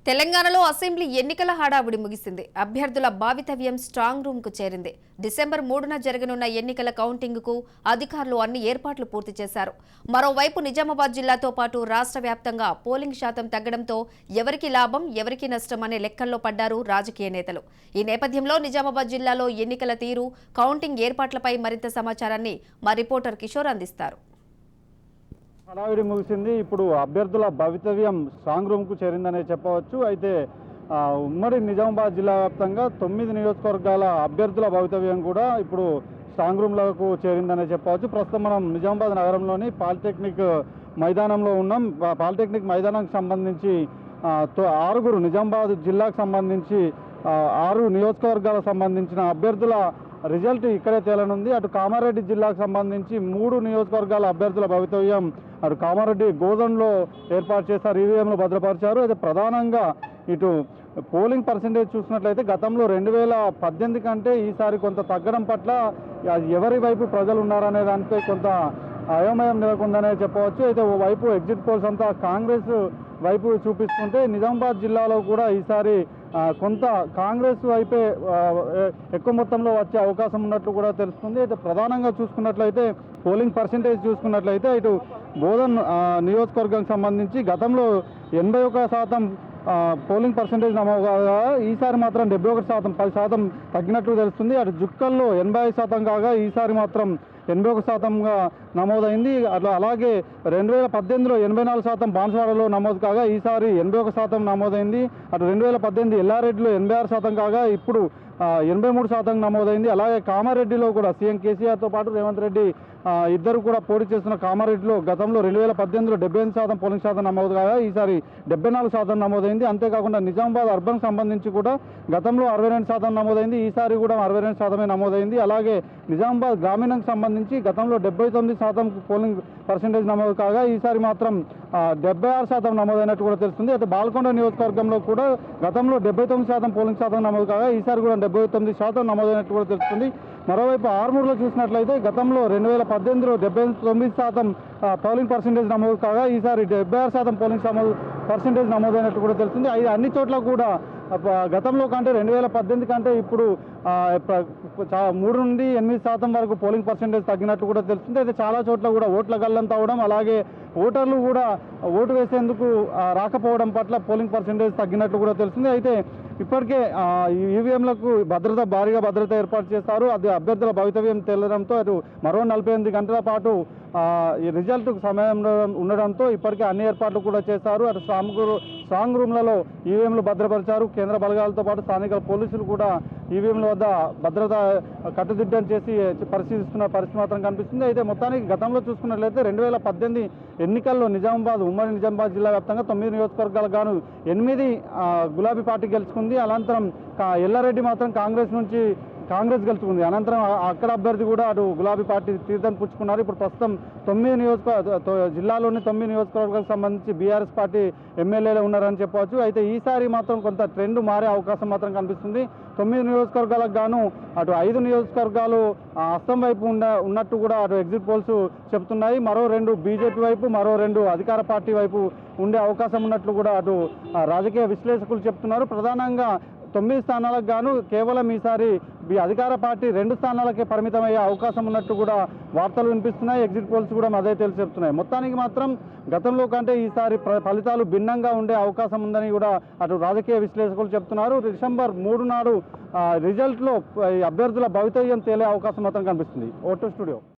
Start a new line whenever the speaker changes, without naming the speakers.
తెలంగాణలో అసెంబ్లీ ఎన్నికల హడావుడి ముగిసింది. అభ్యర్థుల భవితవ్యం స్ట్రాంగ్ రూమ్ కు చేరింది. డిసెంబర్ 3న జరగనున్న ఎన్నికల కౌంటింగ్ కు అధికారులు అన్ని ఏర్పాట్లు పూర్తి చేశారు. మరోవైపు నిజామాబాద్ జిల్లాతో పాటు రాష్ట్ర వ్యాప్తంగా పోలింగ్ శాతం తగ్గడంతో ఎవరికి లాభం ఎవరికి నష్టం అనే లెక్కల్లో పడ్డారు రాజకీయ నేతలు. ఈ నేపథ్యంలో నిజామాబాద్ జిల్లాలో ఎన్నికల తీరు, కౌంటింగ్ ఏర్పాట్లపై మరింత సమాచారాన్ని మా రిపోర్టర్ కిషోర్ అందిస్తారు.
హడావిడి ముగిసింది. ఇప్పుడు అభ్యర్థుల భవితవ్యం స్ట్రాంగ్ రూమ్కు చేరిందనే చెప్పవచ్చు. అయితే ఉమ్మడి నిజామాబాద్ జిల్లా వ్యాప్తంగా 9 నియోజకవర్గాల అభ్యర్థుల భవితవ్యం కూడా ఇప్పుడు స్ట్రాంగ్ రూమ్లకు చేరిందనే చెప్పవచ్చు. ప్రస్తుతం మనం నిజామాబాద్ నగరంలోని పాలిటెక్నిక్ మైదానంలో ఉన్నాం. పాలిటెక్నిక్ మైదానానికి సంబంధించి 6 నిజామాబాద్ జిల్లాకు సంబంధించి 6 నియోజకవర్గాలకు సంబంధించిన అభ్యర్థుల రిజల్ట్ ఇక్కడే తేలనుంది. అటు కామారెడ్డి జిల్లాకు సంబంధించి 3 నియోజకవర్గాల అభ్యర్థుల భవితవ్యం అటు కామారెడ్డి గోధన్లో ఏర్పాటు చేశారు, ఈవీఎంలు భద్రపరిచారు. అయితే ప్రధానంగా ఇటు పోలింగ్ పర్సెంటేజ్ చూసినట్లయితే గతంలో 2018 కంటే ఈసారి కొంత తగ్గడం పట్ల ఎవరి వైపు ప్రజలు ఉన్నారనే దానిపై కొంత అయోమయం నెలకొందనే చెప్పవచ్చు. అయితే ఓవైపు ఎగ్జిట్ పోల్స్ అంతా కాంగ్రెస్ వైపు చూపిస్తుంటే నిజామాబాద్ జిల్లాలో కూడా ఈసారి కొంత కాంగ్రెస్ వైపే ఎక్కువ మొత్తంలో వచ్చే అవకాశం ఉన్నట్లు కూడా తెలుస్తుంది. అయితే ప్రధానంగా చూసుకున్నట్లయితే పోలింగ్ పర్సెంటేజ్ చూసుకున్నట్లయితే ఇటు బోధన్ నియోజకవర్గానికి సంబంధించి గతంలో 81% పోలింగ్ పర్సెంటేజ్ నమోదుగా ఈసారి మాత్రం 71%, 10% తగ్గినట్లు తెలుస్తుంది. అటు జుక్కల్లో 85% కాగా ఈసారి మాత్రం 81%గా నమోదైంది. అలాగే 2018లో 84% బాన్స్వాడలో నమోదు కాగా ఈసారి 81% నమోదైంది. అటు 2018 ఎల్లారెడ్డిలో 86% కాగా ఇప్పుడు 83% నమోదైంది. అలాగే కామారెడ్డిలో కూడా సీఎం కేసీఆర్తో పాటు రేవంత్ రెడ్డి ఇద్దరు కూడా పోటీ చేస్తున్న కామారెడ్డిలో గతంలో 2018లో 78% పోలింగ్ శాతం నమోదు కాగా ఈసారి 74% నమోదైంది. అంతేకాకుండా నిజామాబాద్ అర్బన్ సంబంధించి కూడా గతంలో 62% నమోదైంది, ఈసారి కూడా 62% నమోదైంది. అలాగే నిజామాబాద్ గ్రామీణకు సంబంధించి గతంలో 79% పోలింగ్ పర్సెంటేజ్ నమోదు కాగా ఈసారి మాత్రం 76% నమోదైనట్టు కూడా తెలుస్తుంది. అయితే బాల్కొండ నియోజకవర్గంలో కూడా గతంలో 79% పోలింగ్ శాతం నమోదు కాగా ఈసారి కూడా 79% నమోదైనట్టు కూడా తెలుస్తుంది. మరోవైపు ఆర్మూర్లో చూసినట్లయితే గతంలో 2018లో 79% పోలింగ్ పర్సెంటేజ్ నమోదు కాగా ఈసారి 76% పోలింగ్ పర్సెంటేజ్ నమోదైనట్టు కూడా తెలుస్తుంది. అన్ని చోట్ల కూడా గతంలో కంటే 2018 కంటే ఇప్పుడు 3 నుండి 8% వరకు పోలింగ్ పర్సెంటేజ్ తగ్గినట్టు కూడా తెలుస్తుంది. అయితే చాలా చోట్ల కూడా ఓట్ల గల్లంత అవడం, అలాగే ఓటర్లు కూడా ఓటు వేసేందుకు రాకపోవడం పట్ల పోలింగ్ పర్సెంటేజ్ తగ్గినట్టు కూడా తెలుస్తుంది. అయితే ఇప్పటికే ఈవీఎంలకు భారీగా భద్రత ఏర్పాటు చేస్తారు. అది అభ్యర్థుల భవితవ్యం తేలడంతో అటు మరో 48 గంటల పాటు ఈ రిజల్ట్ సమయంలో ఉండడంతో ఇప్పటికే అన్ని ఏర్పాట్లు కూడా చేశారు. అటు స్ట్రాంగ్ రూమ్లలో ఈవీఎంలు భద్రపరిచారు. కేంద్ర బలగాలతో పాటు స్థానిక పోలీసులు కూడా ఈవీఎంల వద్ద భద్రత కట్టుదిట్టం చేసి పరిశీలిస్తున్న పరిస్థితి మాత్రం కనిపిస్తుంది. అయితే మొత్తానికి గతంలో చూసుకున్నట్లయితే 2018 ఎన్నికల్లో ఉమ్మడి నిజామాబాద్ జిల్లా వ్యాప్తంగా 9 నియోజకవర్గాలకు గాను 8 గులాబీ పార్టీ గెలుచుకుంది. అనంతరం ఎల్లారెడ్డి మాత్రం కాంగ్రెస్ గెలుచుకుంది. అనంతరం అక్కడ అభ్యర్థి కూడా అటు గులాబీ పార్టీ తీర్థం పుచ్చుకున్నారు. ఇప్పుడు ప్రస్తుతం జిల్లాలోని 9 నియోజకవర్గాలకు సంబంధించి బీఆర్ఎస్ పార్టీ ఎమ్మెల్యేలు ఉన్నారని చెప్పవచ్చు. అయితే ఈసారి మాత్రం కొంత ట్రెండ్ మారే అవకాశం మాత్రం కనిపిస్తుంది. 9 నియోజకవర్గాలకు గాను అటు 5 నియోజకవర్గాలు అస్సాం వైపు ఉన్నట్టు కూడా అటు ఎగ్జిట్ పోల్స్ చెబుతున్నాయి. మరో 2 బీజేపీ వైపు, మరో 2 అధికార పార్టీ వైపు ఉండే అవకాశం ఉన్నట్లు కూడా అటు రాజకీయ విశ్లేషకులు చెప్తున్నారు. ప్రధానంగా 9 స్థానాలకు గాను కేవలం ఈసారి అధికార పార్టీ 2 స్థానాలకే పరిమితమయ్యే అవకాశం ఉన్నట్టు కూడా వార్తలు వినిపిస్తున్నాయి. ఎగ్జిట్ పోల్స్ కూడా అదే చెప్తున్నాయి. మొత్తానికి మాత్రం గతంలో కంటే ఈసారి ఫలితాలు భిన్నంగా ఉండే అవకాశం ఉందని కూడా అటు రాజకీయ విశ్లేషకులు చెప్తున్నారు. డిసెంబర్ 3 నాడు రిజల్ట్లో అభ్యర్థుల భవితవ్యం తేలే అవకాశం మాత్రం కనిపిస్తుంది. Vote studio.